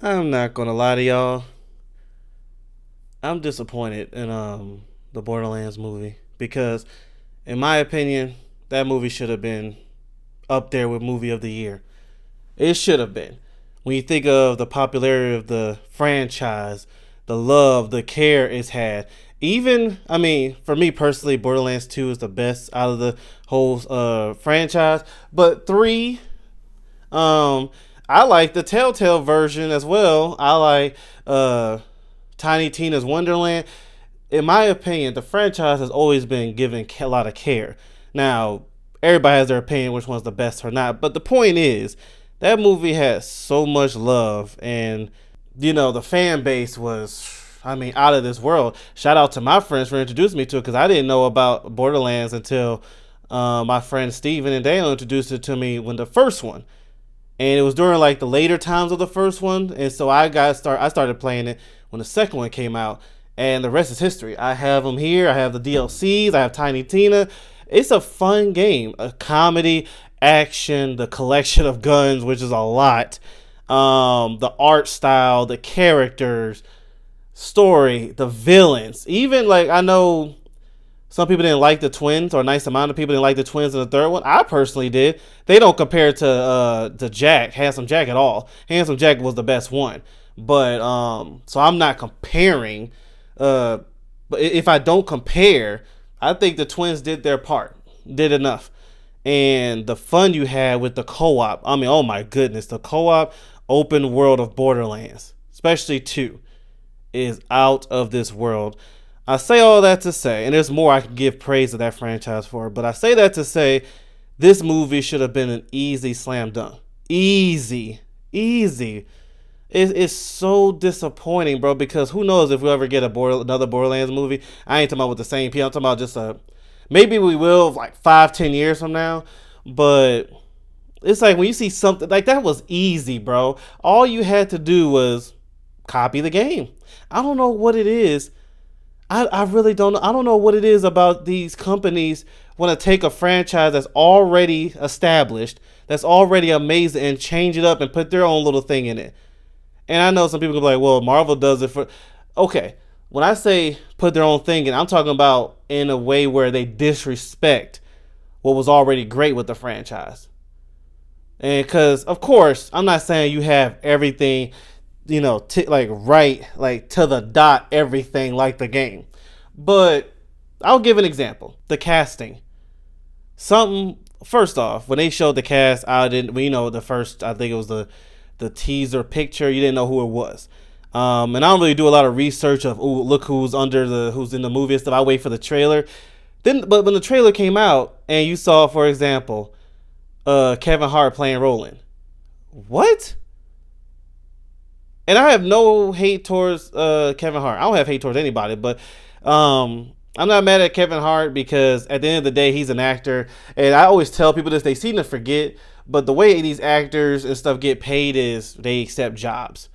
I'm not gonna lie to y'all. I'm disappointed in the Borderlands movie because, in my opinion, that movie should have been up there with movie of the year. It should have been. When you think of the popularity of the franchise, the love, the care it's had, even I mean, for me personally, Borderlands 2 is the best out of the whole franchise. But three, um, I like the Telltale version as well. I like Tiny Tina's Wonderland. In my opinion, the franchise has always been given a lot of care. Now, everybody has their opinion which one's the best or not, but the point is that movie had so much love, and the fan base was, I mean, out of this world. Shout out to my friends for introducing me to it because I didn't know about Borderlands until my friend Steven and Daniel introduced it to me when the first one, and it was during like the later times of the first one, and so I started playing it when the second one came out, and the rest is history. I have them here. I have the DLCs. I have Tiny Tina. It's a fun game, a comedy, action, the collection of guns, which is a lot. The art style, the characters, story, the villains. Even like I know some people didn't like the twins, or a nice amount of people didn't like the twins in the third one. I personally did. They don't compare to Jack, Handsome Jack at all. Handsome Jack was the best one, but so I'm not comparing. Uh, but if I don't compare, I think the twins did their part, did enough, and the fun you had with the co-op. I mean, oh my goodness, the co-op open world of Borderlands, especially two, is out of this world. I say all that to say, and there's more I can give praise to that franchise for, but I say that to say this movie should have been an easy slam dunk. Easy. Easy. It's so disappointing, bro, because who knows if we'll ever get another Borderlands movie. I ain't talking about with the same people. I'm talking about just maybe we will like 5-10 years from now, but it's like when you see something like that was easy, bro. All you had to do was copy the game. I don't know what it is. I really don't know. I don't know what it is about these companies want to take a franchise that's already established, that's already amazing, and change it up and put their own little thing in it. And I know some people can be like, well, Marvel does it for. Okay, when I say put their own thing in, I'm talking about in a way where they disrespect what was already great with the franchise. And because, of course, I'm not saying you have everything, like right, like to the dot, everything like the game. But I'll give an example. The casting. Something, first off, when they showed the cast, I didn't, the first, I think it was the teaser picture, you didn't know who it was. And I don't really do a lot of research of, ooh, look who's in the movie and stuff. I wait for the trailer. But when the trailer came out and you saw, for example, Kevin Hart playing Roland. What? And I have no hate towards Kevin Hart. I don't have hate towards anybody, but I'm not mad at Kevin Hart because at the end of the day, he's an actor. And I always tell people this, they seem to forget, but the way these actors and stuff get paid is they accept jobs.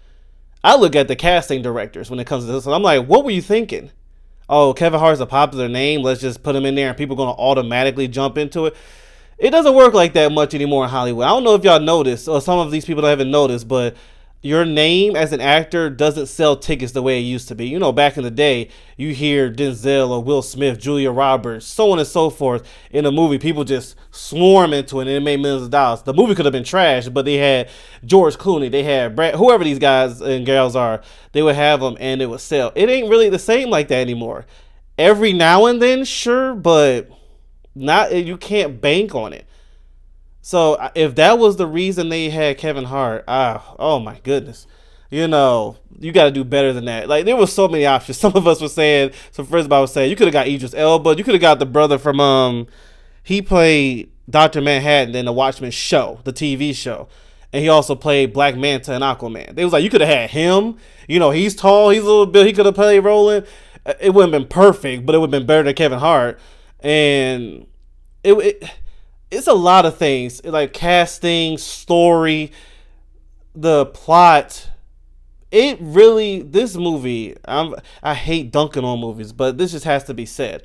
I look at the casting directors when it comes to this, and I'm like, what were you thinking? Oh, Kevin Hart's a popular name. Let's just put him in there and people are going to automatically jump into it. It doesn't work like that much anymore in Hollywood. I don't know if y'all noticed, or some of these people haven't noticed, but your name as an actor doesn't sell tickets the way it used to be. Back in the day, you hear Denzel or Will Smith, Julia Roberts, so on and so forth in a movie. People just swarm into it and it made millions of dollars. The movie could have been trash, but they had George Clooney, they had Brad, whoever these guys and girls are, they would have them and it would sell. It ain't really the same like that anymore. Every now and then, sure, but not, you can't bank on it. So if that was the reason they had Kevin Hart, oh my goodness, you got to do better than that. Like there were so many options. Some of us were saying, some friends of mine were saying, you could have got Idris Elba, you could have got the brother from he played Doctor Manhattan in the Watchmen show, the TV show, and he also played Black Manta and Aquaman. They was like, you could have had him. He's tall, he's a little bit, he could have played Roland. It wouldn't have been perfect, but it would have been better than Kevin Hart. And it it's a lot of things like casting, story, the plot. It really, this movie, I hate dunking on movies, but this just has to be said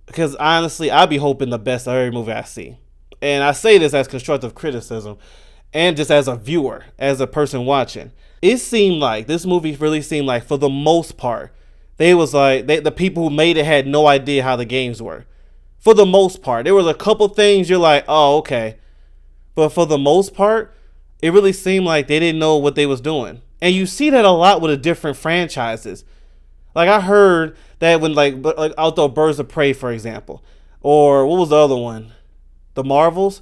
because honestly, I be hoping the best of every movie I see, and I say this as constructive criticism. and just as a viewer, as a person watching. It seemed like this movie really seemed like, for the most part, they was like the people who made it had no idea how the games were. For the most part, there was a couple things you're like, oh, okay, but for the most part, it really seemed like they didn't know what they was doing. And you see that a lot with the different franchises. Like I heard that when like Outdoor Birds of Prey, for example, or what was the other one? The Marvels.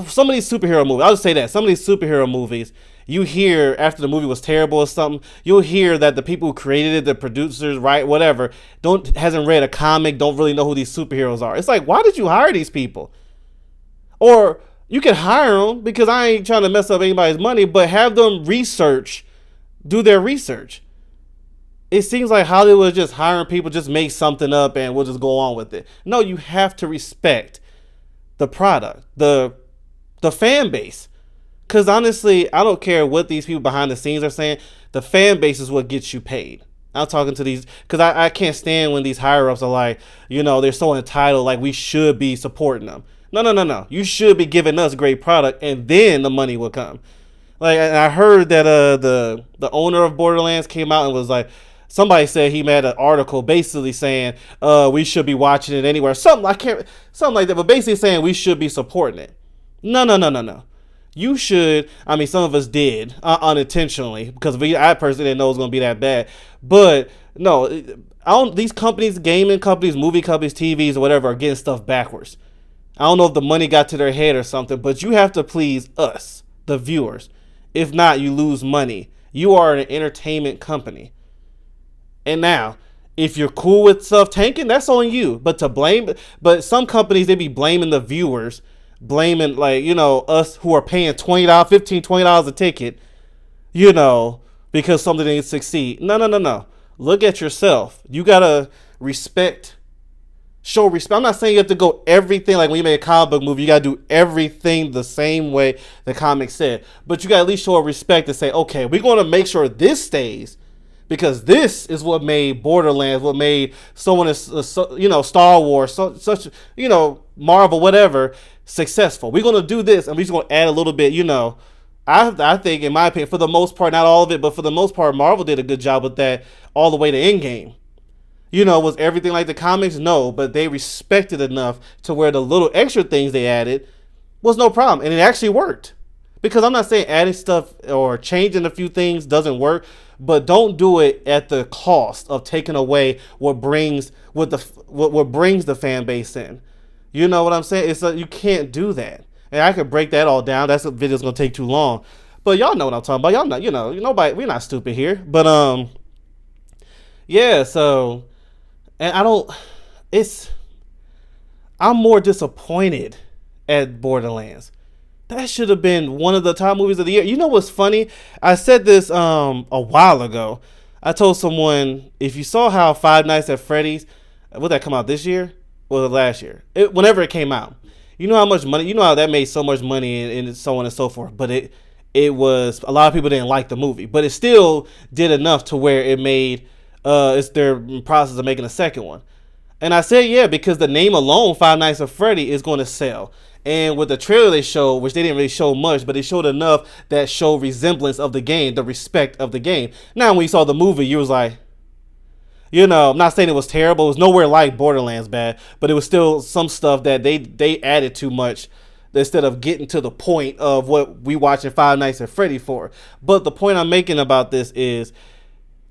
Some of these superhero movies. I'll just say that some of these superhero movies, you hear after the movie was terrible or something, you'll hear that the people who created it, the producers, right, whatever, don't hasn't read a comic, don't really know who these superheroes are. It's like, why did you hire these people? Or you can hire them because I ain't trying to mess up anybody's money, but have them do their research. It seems like Hollywood is just hiring people, just make something up and we'll just go on with it. No, you have to respect the product, the fan base. Because honestly, I don't care what these people behind the scenes are saying. The fan base is what gets you paid. I'm talking to these because I can't stand when these higher ups are like, they're so entitled, like we should be supporting them. No, no, no, no. You should be giving us great product, and then the money will come. Like, and I heard that the owner of Borderlands came out and was like, somebody said he made an article basically saying we should be watching it anywhere. Something like that, but basically saying we should be supporting it. No, no, no, no, no. You should. I mean, some of us did unintentionally because I personally didn't know it was going to be that bad. But no, these companies, gaming companies, movie companies, TVs, or whatever, are getting stuff backwards. I don't know if the money got to their head or something, but you have to please us, the viewers. If not, you lose money. You are an entertainment company. And now, if you're cool with stuff tanking, that's on you. But some companies, they be blaming the viewers, blaming us who are paying $20, $15, $20 a ticket, because something didn't succeed. No, no, no, no. Look at yourself. You gotta show respect. I'm not saying you have to go everything like when you make a comic book movie, you gotta do everything the same way the comic said. But you gotta at least show a respect to say, okay, we're gonna make sure this stays. Because this is what made Borderlands, what made someone, Star Wars, such, Marvel, whatever, successful. We're going to do this, and we're just going to add a little bit, I think, in my opinion, for the most part, not all of it, but for the most part, Marvel did a good job with that all the way to Endgame. Was everything like the comics? No, but they respected enough to where the little extra things they added was no problem, and it actually worked. Because I'm not saying adding stuff or changing a few things doesn't work, but don't do it at the cost of taking away what brings the fan base in. You know what I'm saying? It's you can't do that. And I could break that all down. That's a video's gonna take too long. But y'all know what I'm talking about. Y'all know, nobody, we're not stupid here. But yeah. So, and I'm more disappointed at Borderlands. That should have been one of the top movies of the year. You know what's funny? I said this a while ago. I told someone, if you saw how Five Nights at Freddy's, would that come out this year or last year? Whenever it came out. You know how much money, how that made so much money and so on and so forth. But it was, a lot of people didn't like the movie. But it still did enough to where it made, it's their process of making a second one. And I said, yeah, because the name alone, Five Nights at Freddy, is going to sell. And with the trailer they showed, which they didn't really show much, but they showed enough that showed resemblance of the game, the respect of the game. Now, when you saw the movie, you was like, I'm not saying it was terrible. It was nowhere like Borderlands bad, but it was still some stuff that they added too much instead of getting to the point of what we watching Five Nights at Freddy for. But the point I'm making about this is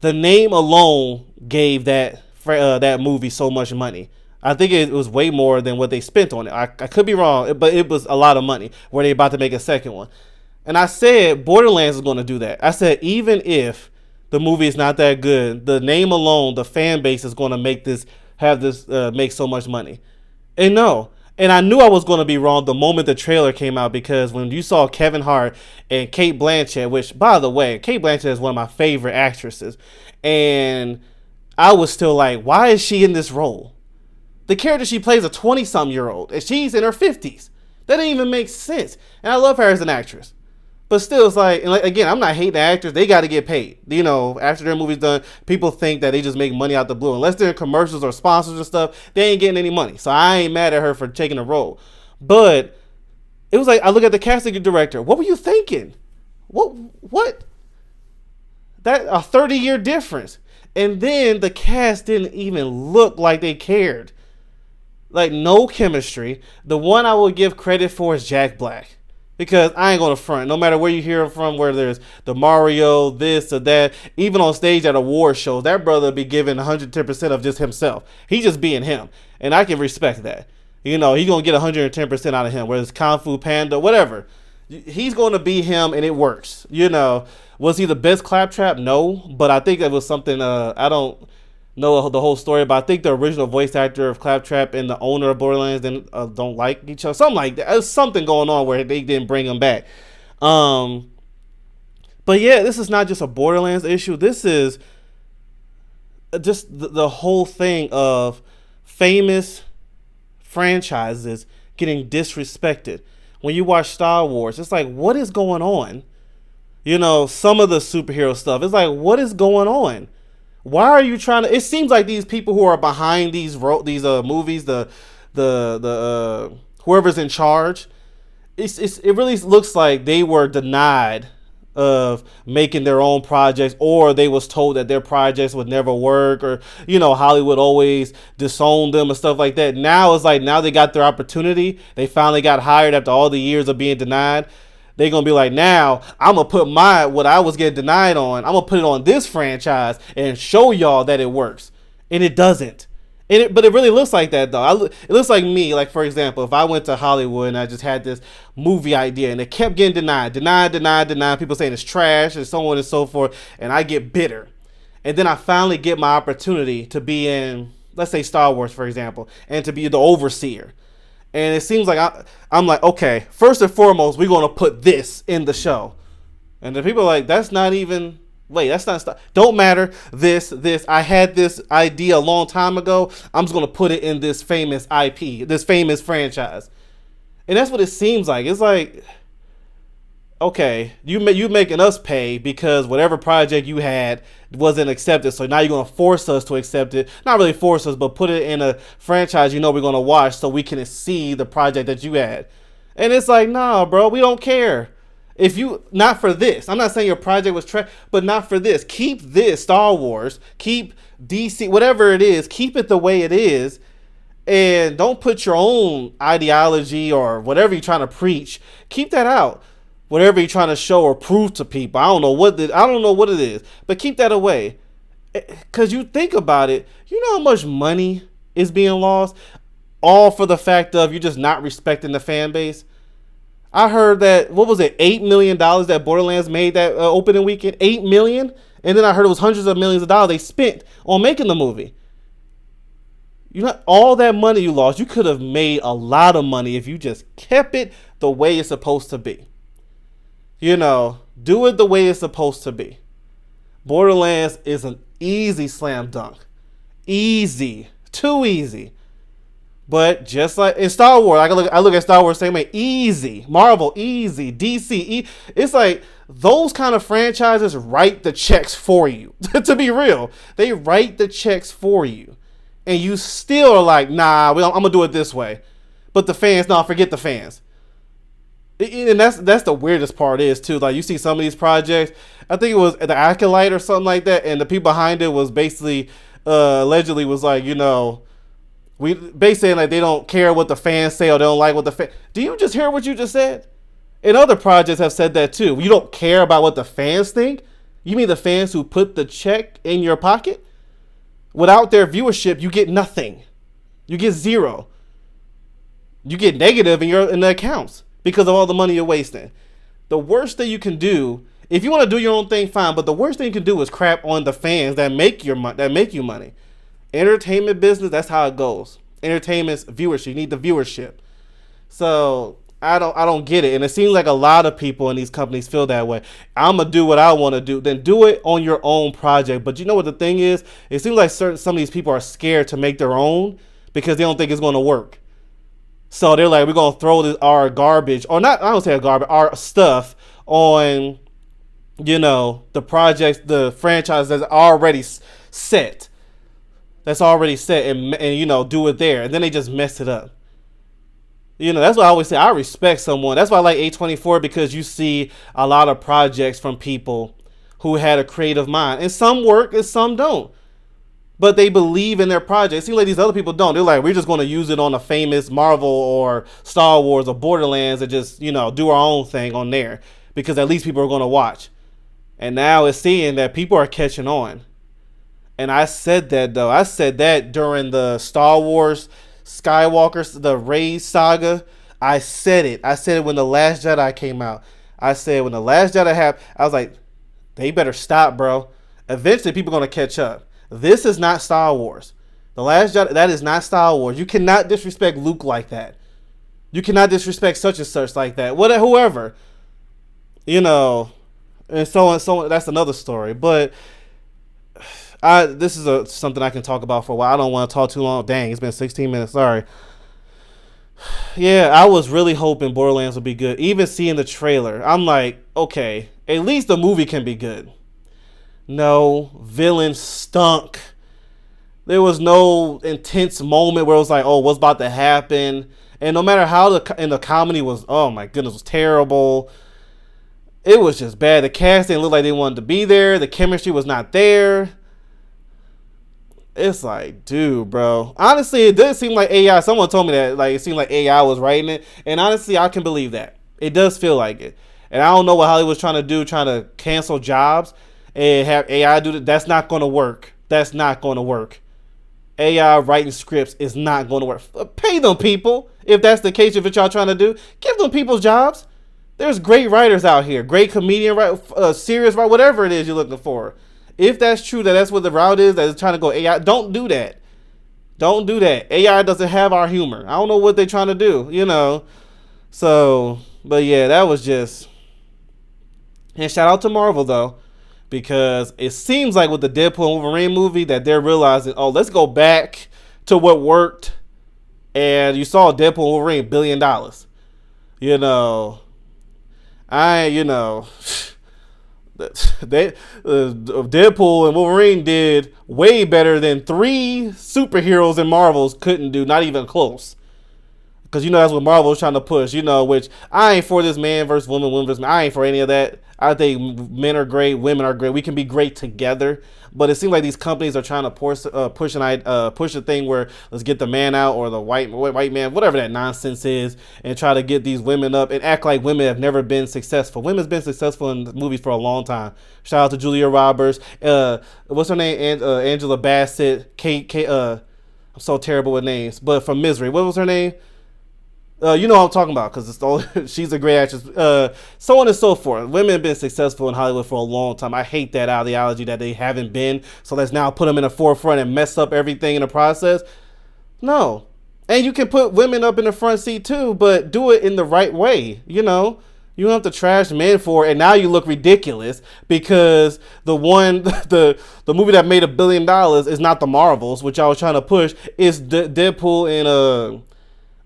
the name alone gave that movie so much money. I think it was way more than what they spent on it. I could be wrong, but it was a lot of money where they about to make a second one. And I said Borderlands is going to do that. I said even if the movie is not that good, the name alone, the fan base is going to make make so much money. And no. And I knew I was going to be wrong the moment the trailer came out, because when you saw Kevin Hart and Cate Blanchett, which, by the way, Cate Blanchett is one of my favorite actresses, and I was still like, why is she in this role? The character she plays a 20-something-year-old, and she's in her 50s. That didn't even make sense. And I love her as an actress. But still, it's like, and again, I'm not hating the actors. They got to get paid. After their movie's done, people think that they just make money out the blue. Unless they're in commercials or sponsors and stuff, they ain't getting any money. So I ain't mad at her for taking a role. But It was like I look at the casting director. What were you thinking? What? That a 30-year difference. And then the cast didn't even look like they cared. Like no chemistry. The one I will give credit for is Jack Black. Because I ain't gonna front. No matter where you hear from, where there's the Mario, this or that, even on stage at award shows, that brother be giving 110% of just himself. He just being him. And I can respect that. You know, he's gonna get 110% out of him, whether it's Kung Fu Panda, whatever. He's gonna be him and it works. You know. Was he the best Claptrap? No. But I think it was something I don't know the whole story, but I think the original voice actor of Claptrap and the owner of Borderlands don't like each other. Something like that. There's something going on where they didn't bring him back. But yeah, this is not just a Borderlands issue. This is just the whole thing of famous franchises getting disrespected. When you watch Star Wars, it's like, what is going on? You know, some of the superhero stuff. It's like, what is going on? Why are you trying to? It seems like these people who are behind these movies, the whoever's in charge, it really looks like they were denied of making their own projects, or they was told that their projects would never work, or you know Hollywood always disowned them and stuff like that. Now it's like now they got their opportunity. They finally got hired after all the years of being denied. They're going to be like, now I'm going to put what I was getting denied on, I'm going to put it on this franchise and show y'all that it works. And it doesn't. But it really looks like that, though. It looks like me, like, for example, if I went to Hollywood and I just had this movie idea and it kept getting denied, people saying it's trash and so on and so forth, and I get bitter. And then I finally get my opportunity to be in, let's say, Star Wars, for example, and to be the overseer. And it seems like I'm like, okay, first and foremost, we're going to put this in the show. And the people are like, that's not even, wait, that's not, don't matter, this, I had this idea a long time ago. I'm just going to put it in this famous IP, this famous franchise. And that's what it seems like. It's like, okay, you making us pay because whatever project you had wasn't accepted, so now you're going to force us to accept it. Not really force us, but put it in a franchise you know we're going to watch so we can see the project that you had. And it's like, nah, bro, we don't care. If you, not for this. I'm not saying your project was trash, but not for this. Keep this, Star Wars, keep DC, whatever it is, keep it the way it is. And don't put your own ideology or whatever you're trying to preach. Keep that out. Whatever you're trying to show or prove to people. I don't know what it is, but keep that away. Because you think about it, you know how much money is being lost? All for the fact of you just not respecting the fan base. I heard that, what was it, $8 million that Borderlands made that opening weekend? $8 million? And then I heard it was hundreds of millions of dollars they spent on making the movie. You know, all that money you lost, you could have made a lot of money if you just kept it the way it's supposed to be. You know, do it the way it's supposed to be. Borderlands is an easy slam dunk. Easy. Too easy. But just like in Star Wars, I look at Star Wars the same way. Easy. Marvel, easy. DC, it's like those kind of franchises write the checks for you. To be real, they write the checks for you. And you still are like, nah, I'm going to do it this way. But the fans, no, forget the fans. And that's the weirdest part is too. Like you see some of these projects, I think it was the Acolyte or something like that, and the people behind it was basically allegedly was like, you know, we basically like they don't care what the fans say or they don't like what the fans. Do you just hear what you just said? And other projects have said that too. You don't care about what the fans think. You mean the fans who put the check in your pocket? Without their viewership, you get nothing. You get zero. You get negative in the accounts because of all the money you're wasting. The worst thing you can do, if you want to do your own thing, fine. But the worst thing you can do is crap on the fans that make you money. Entertainment business, that's how it goes. Entertainment's viewership. You need the viewership. So I don't get it. And it seems like a lot of people in these companies feel that way. I'm going to do what I want to do. Then do it on your own project. But you know what the thing is? It seems like some of these people are scared to make their own because they don't think it's going to work. So they're like, we're going to throw our garbage, or not, I don't say garbage, our stuff on, you know, the projects, the franchise that's already set. That's already set and you know, do it there. And then they just mess it up. That's why I always say I respect someone. That's why I like A24, because you see a lot of projects from people who had a creative mind, and some work and some don't. But they believe in their project. It seems like these other people don't. They're like, we're just going to use it on a famous Marvel or Star Wars or Borderlands and just, do our own thing on there because at least people are going to watch. And now it's seeing that people are catching on. And I said that, though. I said that during the Star Wars Skywalker, the Rey saga. I said it. I said it when The Last Jedi came out. I said when The Last Jedi happened, I was like, they better stop, bro. Eventually, people are going to catch up. This is not Star Wars. The Last Jedi, that is not Star Wars. You cannot disrespect Luke like that. You cannot disrespect such and such like that. Whoever. And so on, so on. That's another story. But this is something I can talk about for a while. I don't want to talk too long. Dang, it's been 16 minutes. Sorry. Yeah, I was really hoping Borderlands would be good. Even seeing the trailer, I'm like, okay, at least the movie can be good. No, villain stunk. There was no intense moment where it was like, oh, what's about to happen? And no matter how the comedy was, oh my goodness, was terrible. It was just bad. The cast didn't look like they wanted to be there. The chemistry was not there. It's like, dude, bro. Honestly, it does seem like AI. Someone told me that, like, it seemed like AI was writing it. And honestly, I can believe that. It does feel like it. And I don't know what Hollywood's trying to do, trying to cancel jobs and have AI do that. That's not going to work. That's not going to work. AI writing scripts is not going to work. Pay them people. If that's the case, if it's y'all trying to do, give them people jobs. There's great writers out here. Great comedian, serious, whatever it is you're looking for. If that's true, that's what the route is, that is trying to go AI, don't do that. Don't do that. AI doesn't have our humor. I don't know what they're trying to do, So, but yeah, that was just... And shout out to Marvel, though, because it seems like with the Deadpool and Wolverine movie that they're realizing, oh, let's go back to what worked. And you saw Deadpool and Wolverine, $1 billion. Deadpool and Wolverine did way better than 3 superheroes in Marvels couldn't do, not even close. Because that's what Marvel's trying to push, which I ain't for this man versus woman, woman versus man. I ain't for any of that. I think men are great, women are great. We can be great together. But it seems like these companies are trying to push a thing where let's get the man out or the white man, whatever that nonsense is, and try to get these women up and act like women have never been successful. Women's been successful in movies for a long time. Shout out to Julia Roberts. What's her name? Angela Bassett. Kate. I'm so terrible with names. But from Misery, what was her name? You know what I'm talking about because she's a great actress. So on and so forth. Women have been successful in Hollywood for a long time. I hate that ideology that they haven't been. So let's now put them in the forefront and mess up everything in the process. No. And you can put women up in the front seat too, but do it in the right way. You don't have to trash men for it. And now you look ridiculous because the movie that made $1 billion is not the Marvels, which I was trying to push. It's Deadpool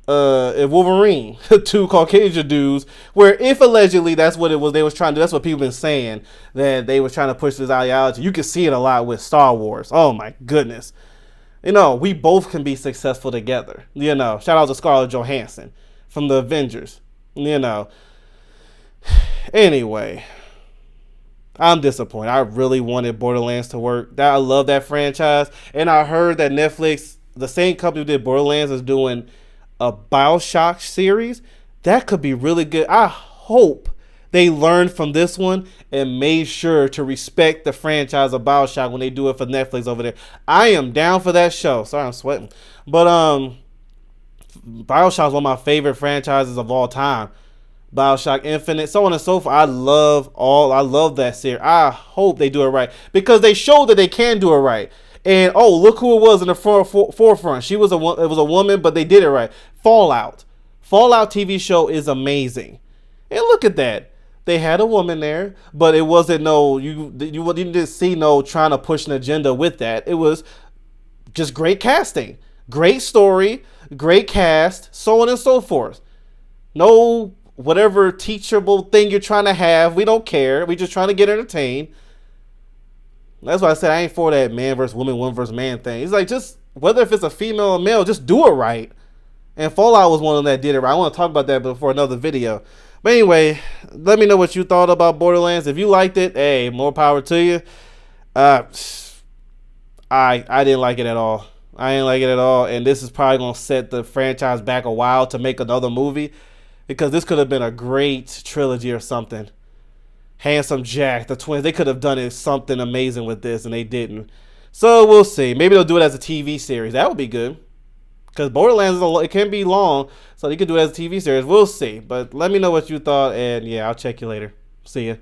and Wolverine, 2 Caucasian dudes, where if allegedly that's what it was they was trying to do, that's what people been saying, that they was trying to push this ideology. You can see it a lot with Star Wars. Oh my goodness. We both can be successful together. Shout out to Scarlett Johansson from the Avengers. Anyway, I'm disappointed. I really wanted Borderlands to work. I love that franchise. And I heard that Netflix, the same company who did Borderlands, is doing a BioShock series. That could be really good. I hope they learned from this one and made sure to respect the franchise of BioShock when they do it for Netflix over there. I am down for that show. Sorry, I'm sweating. But BioShock is one of my favorite franchises of all time. BioShock Infinite, so on and so forth. I love that series. I hope they do it right because they showed that they can do it right. And look who it was in the forefront. It was a woman, but they did it right. Fallout TV show is amazing. And look at that. They had a woman there, but it wasn't you didn't see no trying to push an agenda with that. It was just great casting, great story, great cast, so on and so forth. No whatever teachable thing you're trying to have, we don't care. We just trying to get entertained. That's why I said I ain't for that man versus woman, woman versus man thing. It's like, just whether if it's a female or male, just do it right. And Fallout was one of them that did it right. I want to talk about that before another video. But anyway, let me know what you thought about Borderlands. If you liked it, hey, more power to you. Uh, I didn't like it at all. I didn't like it at all. And this is probably gonna set the franchise back a while to make another movie, because this could have been a great trilogy or something. Handsome Jack, the twins, they could have done it something amazing with this, and they didn't. So we'll see. Maybe they'll do it as a TV series. That would be good. Because Borderlands, it can be long, so you could do it as a TV series. We'll see. But let me know what you thought, and yeah, I'll check you later. See ya.